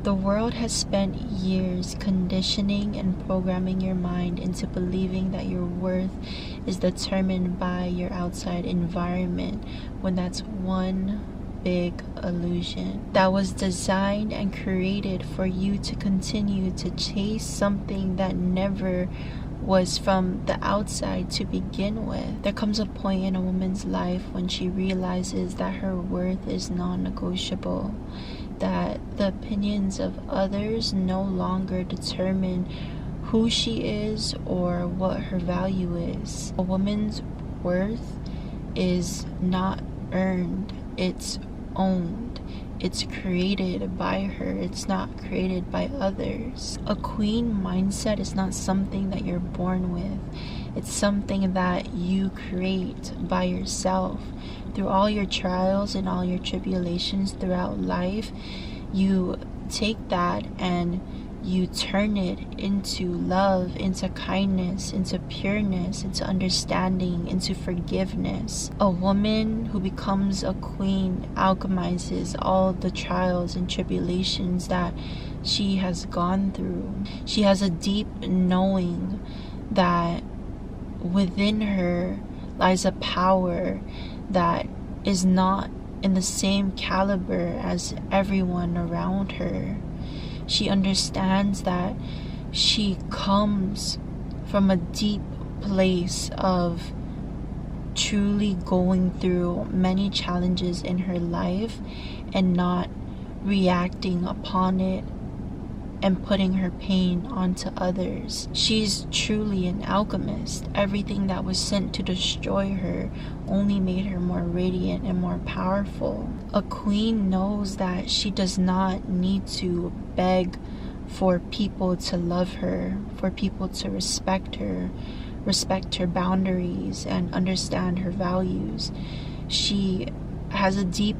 The world has spent years conditioning and programming your mind into believing that your worth is determined by your outside environment, when that's one big illusion that was designed and created for you to continue to chase something that never was from the outside to begin with. There comes a point in a woman's life when she realizes that her worth is non-negotiable, that the opinions of others no longer determine who she is or what her value is. A woman's worth is not earned, it's owned. It's created by her. It's not created by others. A queen mindset is not something that you're born with. It's something that you create by yourself. Through all your trials and all your tribulations throughout life, you take that and you turn it into love, into kindness, into pureness, into understanding, into forgiveness. A woman who becomes a queen alchemizes all the trials and tribulations that she has gone through. She has a deep knowing that within her lies a power that is not in the same caliber as everyone around her. She understands that she comes from a deep place of truly going through many challenges in her life and not reacting upon it and putting her pain onto others. She's truly an alchemist. Everything that was sent to destroy her only made her more radiant and more powerful. A queen knows that she does not need to beg for people to love her, for people to respect her boundaries, and understand her values. She has a deep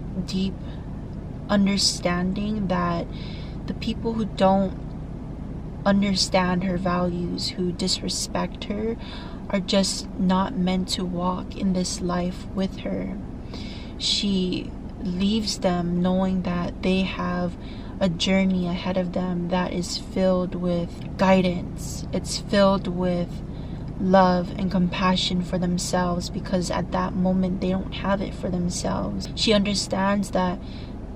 understanding that the people who don't understand her values, who disrespect her, are just not meant to walk in this life with her. She leaves them knowing that they have a journey ahead of them that is filled with guidance. It's filled with love and compassion for themselves, because at that moment they don't have it for themselves. She understands that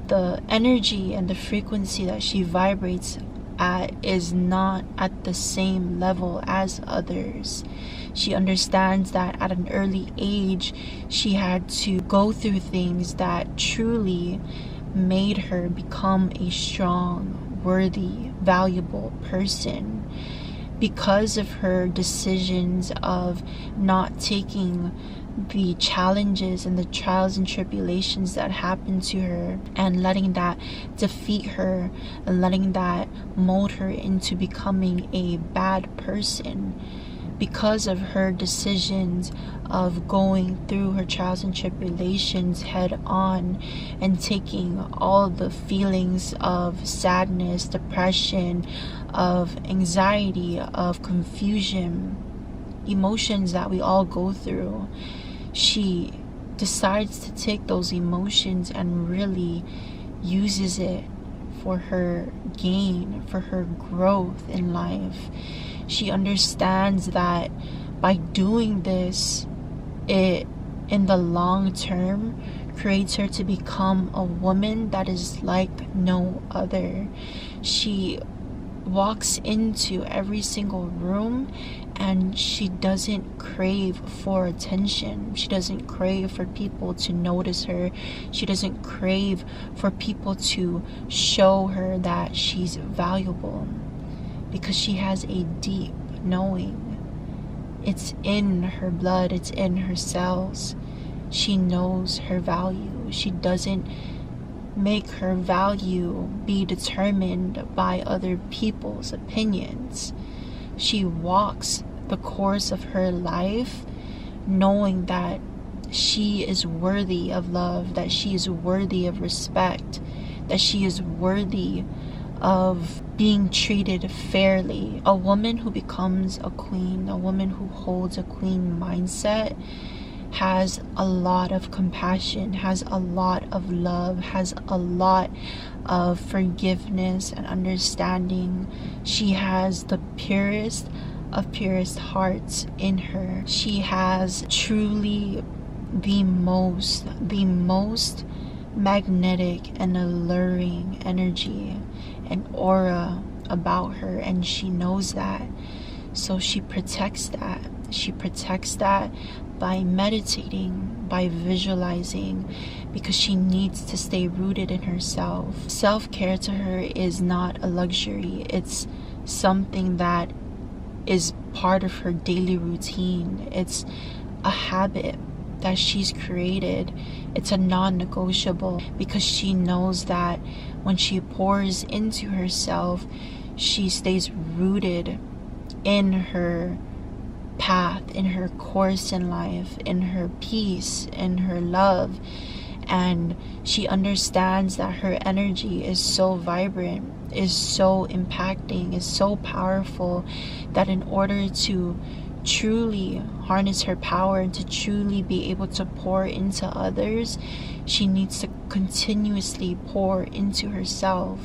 the energy and the frequency that she vibrates at is not at the same level as others. She understands that at an early age she had to go through things that truly made her become a strong, worthy, valuable person. Because of her decisions of not taking the challenges and the trials and tribulations that happened to her and letting that defeat her and letting that mold her into becoming a bad person, because of her decisions of going through her trials and tribulations head on and taking all the feelings of sadness, depression, of anxiety, of confusion, emotions that we all go through, she decides to take those emotions and really uses it for her gain, for her growth in life. She understands that by doing this, it in the long term creates her to become a woman that is like no other. She walks into every single room and she doesn't crave for attention. She doesn't crave for people to notice her. She doesn't crave for people to show her that she's valuable, because she has a deep knowing. It's in her blood, it's in her cells. She knows her value. She doesn't make her value be determined by other people's opinions. She walks the course of her life knowing that she is worthy of love, that she is worthy of respect, that she is worthy of being treated fairly. A woman who becomes a queen, a woman who holds a queen mindset, has a lot of compassion, has a lot of love, has a lot of forgiveness and understanding. She has the purest of purest hearts in her. She has truly the most magnetic and alluring energy and aura about her, and she knows that. So she protects that. She protects that by meditating, by visualizing, because she needs to stay rooted in herself. Self-care to her is not a luxury. It's something that is part of her daily routine. It's a habit that she's created. It's a non-negotiable, because she knows that when she pours into herself, she stays rooted in her path, in her course in life, in her peace, in her love. And she understands that her energy is so vibrant, is so impacting, is so powerful, that in order to truly harness her power and to truly be able to pour into others, she needs to continuously pour into herself.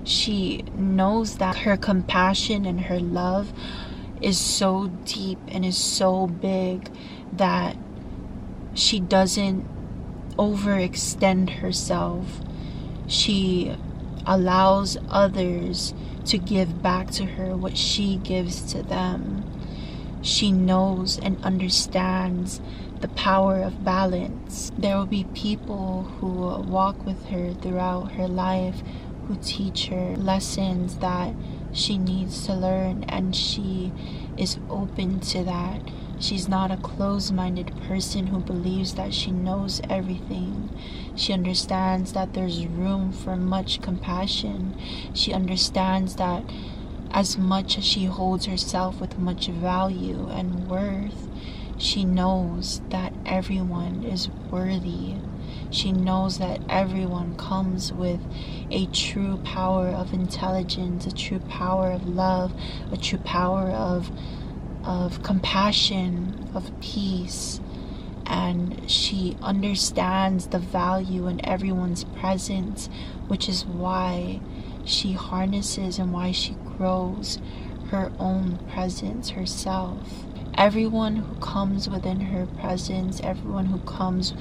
She knows that her compassion and her love is so deep and is so big that she doesn't overextend herself. She allows others to give back to her what she gives to them. She knows and understands the power of balance. There will be people who walk with her throughout her life, who teach her lessons that she needs to learn, and she is open to that. She's not a closed-minded person who believes that she knows everything. She understands that there's room for much compassion. She understands that as much as she holds herself with much value and worth, she knows that everyone is worthy. She knows that everyone comes with a true power of intelligence, a true power of love, a true power of compassion, of peace. And she understands the value in everyone's presence, which is why she harnesses and why she grows her own presence herself. Everyone who comes within her presence, everyone who comes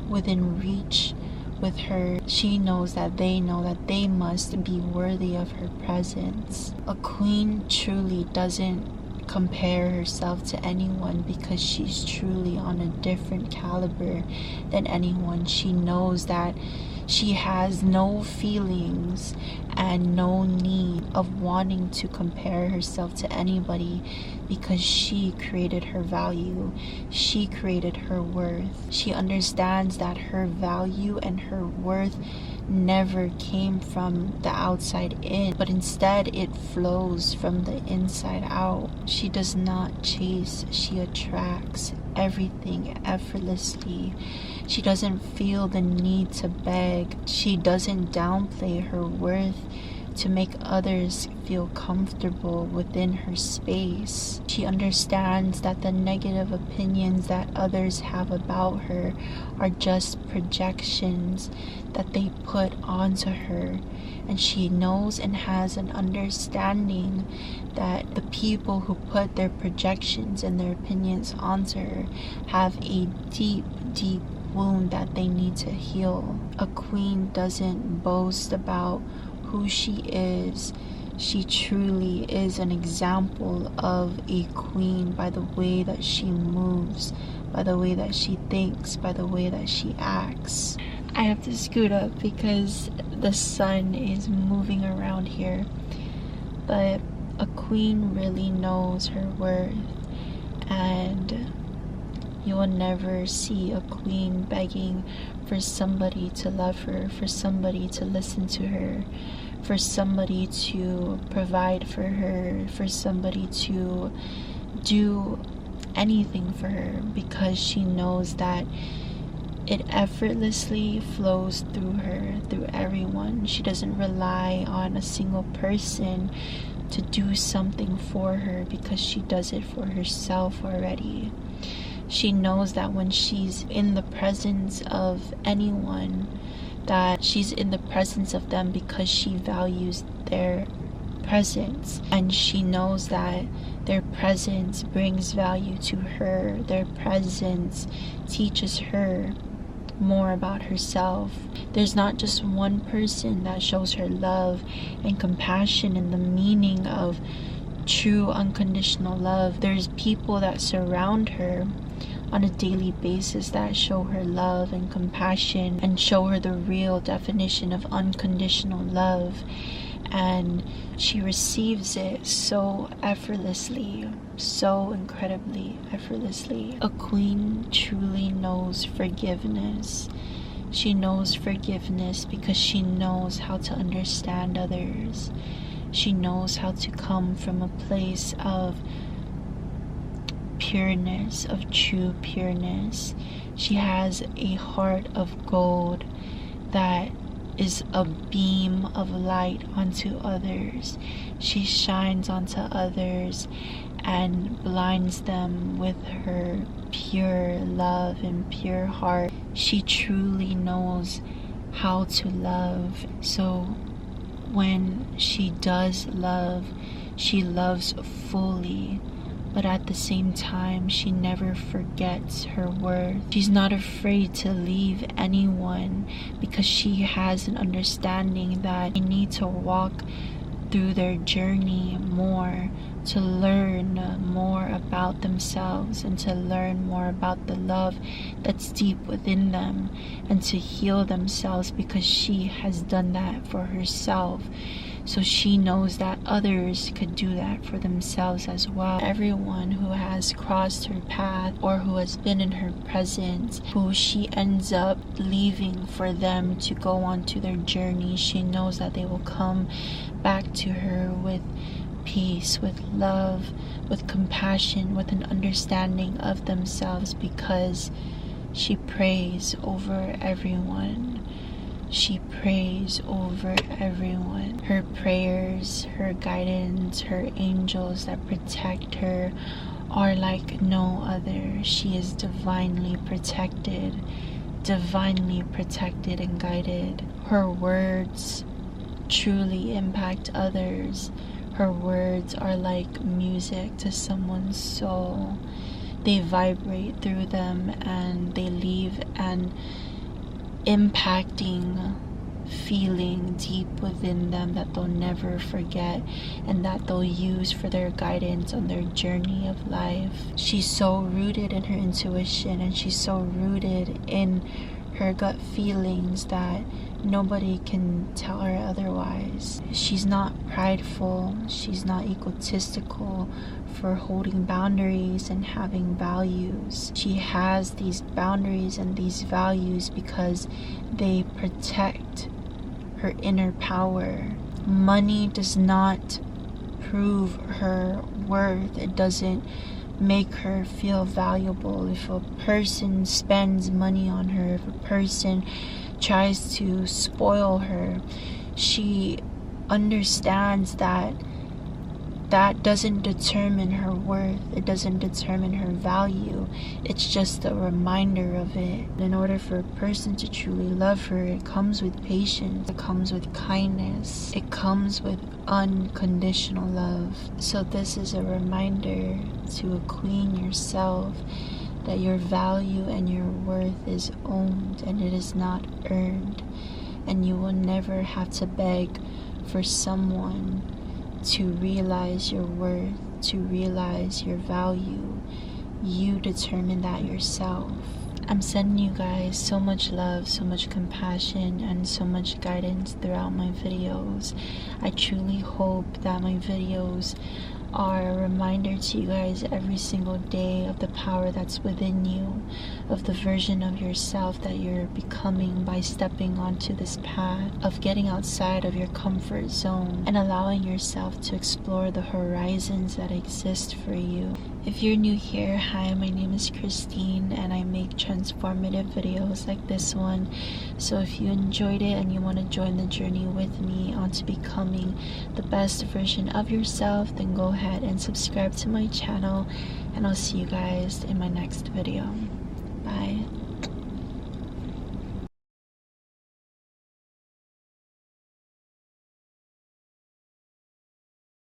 within reach with her, she knows that they must be worthy of her presence. A queen truly doesn't compare herself to anyone, because she's truly on a different caliber than anyone. She knows that she has no feelings and no need of wanting to compare herself to anybody, because she created her value. She created her worth. She understands that her value and her worth never came from the outside in, but instead it flows from the inside out. She does not chase, she attracts everything effortlessly. She doesn't feel the need to beg. She doesn't downplay her worth to make others feel comfortable within her space. She understands that the negative opinions that others have about her are just projections that they put onto her, and she knows and has an understanding that the people who put their projections and their opinions onto her have a deep wound that they need to heal. A queen doesn't boast about who she is. She truly is an example of a queen by the way that she moves, by the way that she thinks, by the way that she acts. I have to scoot up because the sun is moving around here, but a queen really knows her worth, and you will never see a queen begging for somebody to love her, for somebody to listen to her, for somebody to provide for her, for somebody to do anything for her, because she knows that it effortlessly flows through her, through everyone. She doesn't rely on a single person to do something for her, because she does it for herself already. She knows that when she's in the presence of anyone, that she's in the presence of them because she values their presence, and she knows that their presence brings value to her. Their presence teaches her more about herself. There's not just one person that shows her love and compassion and the meaning of true unconditional love. There's people that surround her on a daily basis that show her love and compassion and show her the real definition of unconditional love. And she receives it so effortlessly, so incredibly effortlessly. A queen truly knows forgiveness. She knows forgiveness because she knows how to understand others. She knows how to come from a place of pureness, of true pureness. She has a heart of gold that is a beam of light onto others. She shines onto others and blinds them with her pure love and pure heart. She truly knows how to love. So when she does love, she loves fully. But at the same time, she never forgets her worth. She's not afraid to leave anyone because she has an understanding that they need to walk through their journey more, to learn more about themselves and to learn more about the love that's deep within them and to heal themselves, because she has done that for herself. So she knows that others could do that for themselves as well. Everyone who has crossed her path or who has been in her presence, who she ends up leaving for them to go on to their journey, she knows that they will come back to her with peace, with love, with compassion, with an understanding of themselves, because she prays over everyone. She prays over everyone. Her prayers, her guidance, her angels that protect her are like no other. She is divinely protected and guided. Her words truly impact others. Her words are like music to someone's soul. They vibrate through them and they leave an impacting feeling deep within them that they'll never forget and that they'll use for their guidance on their journey of life. She's so rooted in her intuition and she's so rooted in her gut feelings that nobody can tell her otherwise. She's not prideful, she's not egotistical for holding boundaries and having values. She has these boundaries and these values because they protect her inner power. Money does not prove her worth. It doesn't make her feel valuable. If a person spends money on her, if a person tries to spoil her, she understands that that doesn't determine her worth. It doesn't determine her value. It's just a reminder of it. In order for a person to truly love her, it comes with patience. It comes with kindness. It comes with unconditional love. So this is a reminder to a queen yourself that your value and your worth is owned and it is not earned. And you will never have to beg for someone to realize your worth, to realize your value. You determine that yourself. I'm sending you guys so much love, so much compassion, and so much guidance throughout my videos. I truly hope that my videos are a reminder to you guys every single day of the power that's within you, of the version of yourself that you're becoming by stepping onto this path of getting outside of your comfort zone and allowing yourself to explore the horizons that exist for you. If you're new here, hi, my name is Christine and I make transformative videos like this one. So if you enjoyed it and you want to join the journey with me onto becoming the best version of yourself, then go ahead and subscribe to my channel, and I'll see you guys in my next video. Bye.